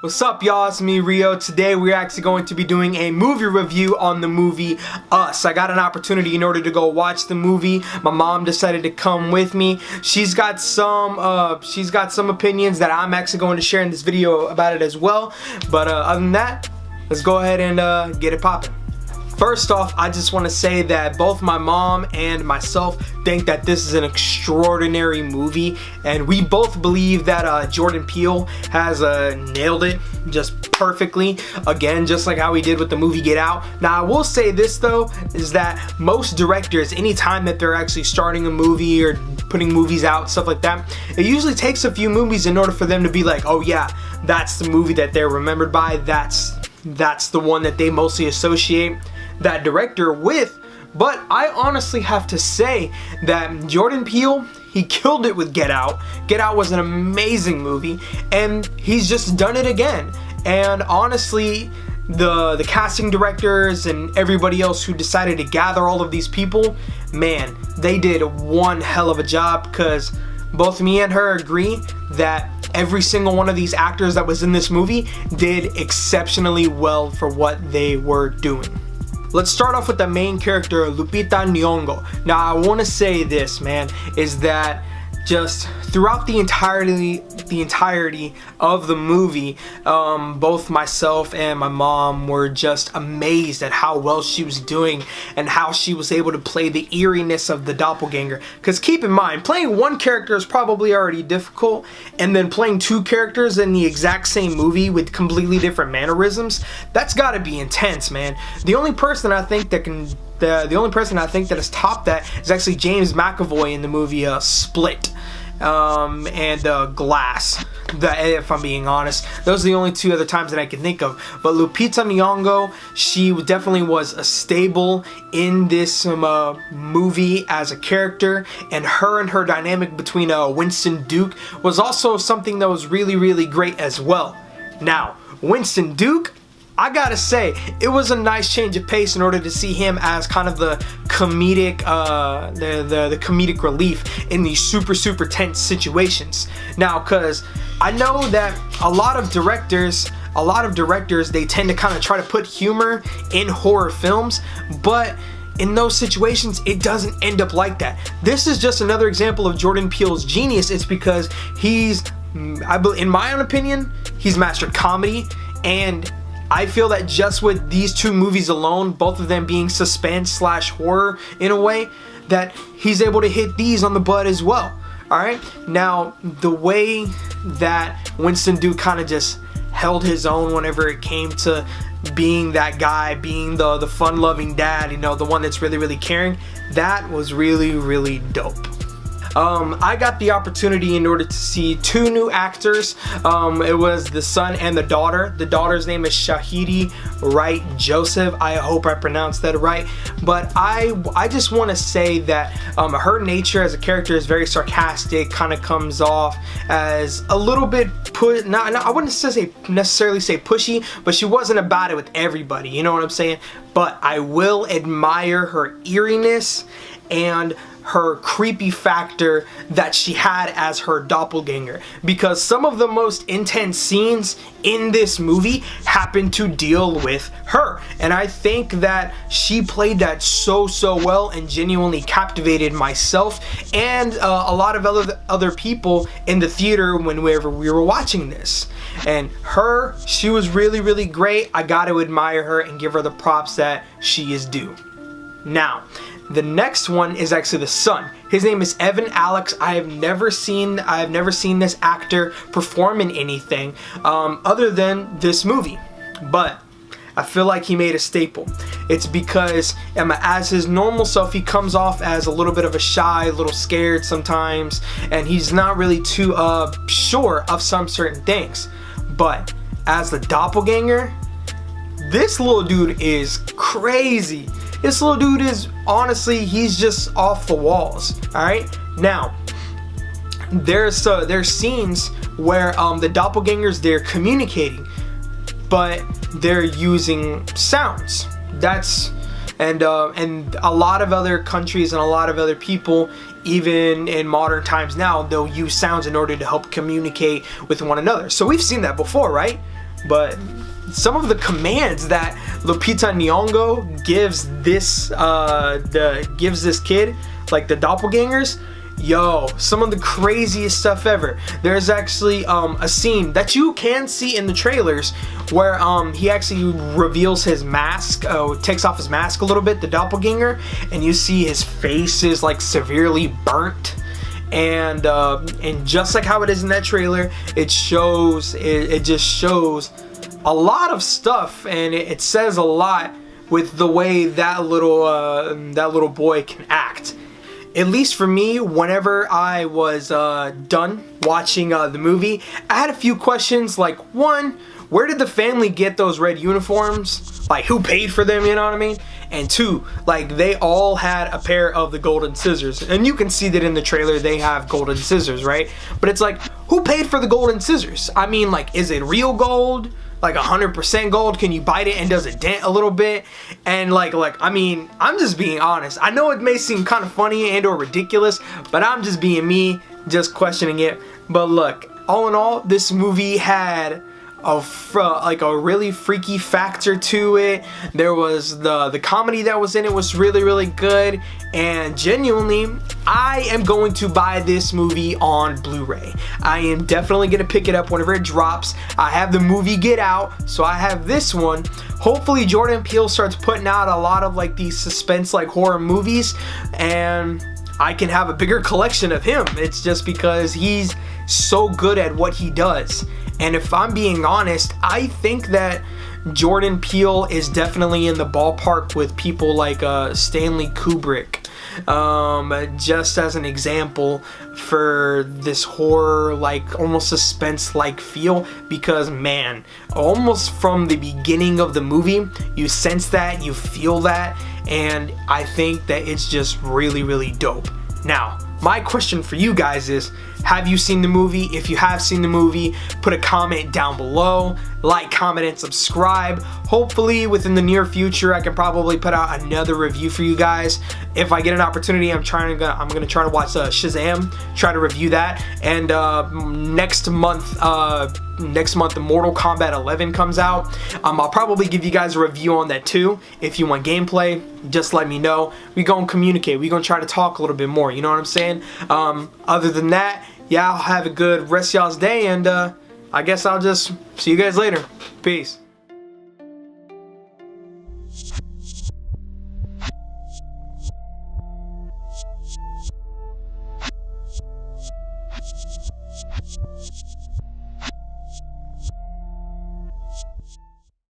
What's up, y'all? It's me, Rio. Today we're actually going to be doing a movie review on the movie Us. I got an opportunity in order to go watch the movie. My mom decided to come with me. She's got some opinions that I'm actually going to share in this video about it as well. But other than that, let's go ahead and get it popping. First off, I just want to say that both my mom and myself think that this is an extraordinary movie, and we both believe that Jordan Peele has nailed it just perfectly, again, just like how he did with the movie Get Out. Now, I will say this though, is that most directors, anytime that they're actually starting a movie or putting movies out, stuff like that, it usually takes a few movies in order for them to be like, oh yeah, that's the movie that they're remembered by, that's the one that they mostly associate that director with. But I honestly have to say that Jordan Peele, he killed it with Get Out. Get Out was an amazing movie, and he's just done it again. And honestly, the casting directors and everybody else who decided to gather all of these people, man, they did one hell of a job, because both me and her agree that every single one of these actors that was in this movie did exceptionally well for what they were doing. Let's start off with the main character, Lupita Nyongo. Now, I want to say this, man, is that just throughout the entirety of the movie, both myself and my mom were just amazed at how well she was doing and how she was able to play the eeriness of the doppelganger. Because keep in mind, playing one character is probably already difficult, and then playing two characters in the exact same movie with completely different mannerisms, that's got to be intense, man. The only person I think that has topped that is actually James McAvoy in the movie Split and Glass. If I'm being honest, those are the only two other times that I can think of. But Lupita Nyongo, she definitely was a stable in this movie as a character, and her dynamic between Winston Duke was also something that was really great as well. Now, Winston Duke, I gotta say, it was a nice change of pace in order to see him as kind of the comedic, the comedic relief in these super tense situations. Now, cause I know that a lot of directors, they tend to kind of try to put humor in horror films, but in those situations, it doesn't end up like that. This is just another example of Jordan Peele's genius. It's because in my own opinion, he's mastered comedy, and I feel that just with these two movies alone, both of them being suspense / horror in a way, that he's able to hit these on the butt as well. Alright, now the way that Winston Duke kind of just held his own whenever it came to being that guy, being the fun-loving dad, you know, the one that's really caring, that was really dope. I got the opportunity in order to see two new actors. It was the son and the daughter. The daughter's name is Shahidi Wright Joseph. I hope I pronounced that right. But I just want to say that her nature as a character is very sarcastic, kind of comes off as a little bit I wouldn't necessarily say pushy, but she wasn't about it with everybody, you know what I'm saying? But I will admire her eeriness and her creepy factor that she had as her doppelganger, because some of the most intense scenes in this movie happen to deal with her, and I think that she played that so well and genuinely captivated myself and a lot of other people in the theater whenever we were watching this. And she was really great. I got to admire her and give her the props that she is due. Now, the next one is actually the son. His name is Evan Alex. I have never seen this actor perform in anything other than this movie, but I feel like he made a staple. It's because as his normal self, he comes off as a little bit of a shy, a little scared sometimes, and he's not really too sure of some certain things. But as the doppelganger, this little dude is crazy. This little dude is, honestly, he's just off the walls. Alright? Now, there's scenes where the doppelgangers, they're communicating, but they're using sounds. And a lot of other countries and a lot of other people, even in modern times now, they'll use sounds in order to help communicate with one another. So we've seen that before, right? but some of the commands that Lupita Nyongo gives this kid, like the doppelgangers, yo, some of the craziest stuff ever. There's actually a scene that you can see in the trailers where he actually reveals his mask, takes off his mask a little bit, the doppelganger, and you see his face is like severely burnt. And just like how it is in that trailer, it just shows a lot of stuff, and it says a lot with the way that little boy can act. At least for me, whenever I was done watching the movie, I had a few questions. Like, one, where did the family get those red uniforms? Like, who paid for them, you know what I mean? And two, like, they all had a pair of the golden scissors. And you can see that in the trailer, they have golden scissors, right? But it's like, who paid for the golden scissors? I mean, like, is it real gold? Like 100% gold? Can you bite it and does it dent a little bit? And like I mean, I'm just being honest. I know it may seem kind of funny and or ridiculous, but I'm just being me, just questioning it. But look, all in all, this movie had a really freaky factor to it. There was the comedy that was in it was really good, and genuinely, I am going to buy this movie on Blu-ray. I am definitely gonna pick it up whenever it drops. I have the movie Get Out, so I have this one. Hopefully Jordan Peele starts putting out a lot of like these suspense like horror movies, and I can have a bigger collection of him. It's just because he's so good at what he does. And if I'm being honest, I think that Jordan Peele is definitely in the ballpark with people like Stanley Kubrick. Just as an example for this horror, like almost suspense like feel, because man, almost from the beginning of the movie, you sense that, you feel that, and I think that it's just really dope. Now, my question for you guys is, have you seen the movie? If you have seen the movie, put a comment down below. Like, comment, and subscribe. Hopefully, within the near future, I can probably put out another review for you guys. If I get an opportunity, I'm gonna try to watch Shazam, try to review that. And next month, the Mortal Kombat 11 comes out. I'll probably give you guys a review on that too. If you want gameplay, just let me know. We gonna communicate. We gonna try to talk a little bit more. You know what I'm saying? Other than that, yeah, I'll have a good rest of y'all's day, and I guess I'll just see you guys later. Peace.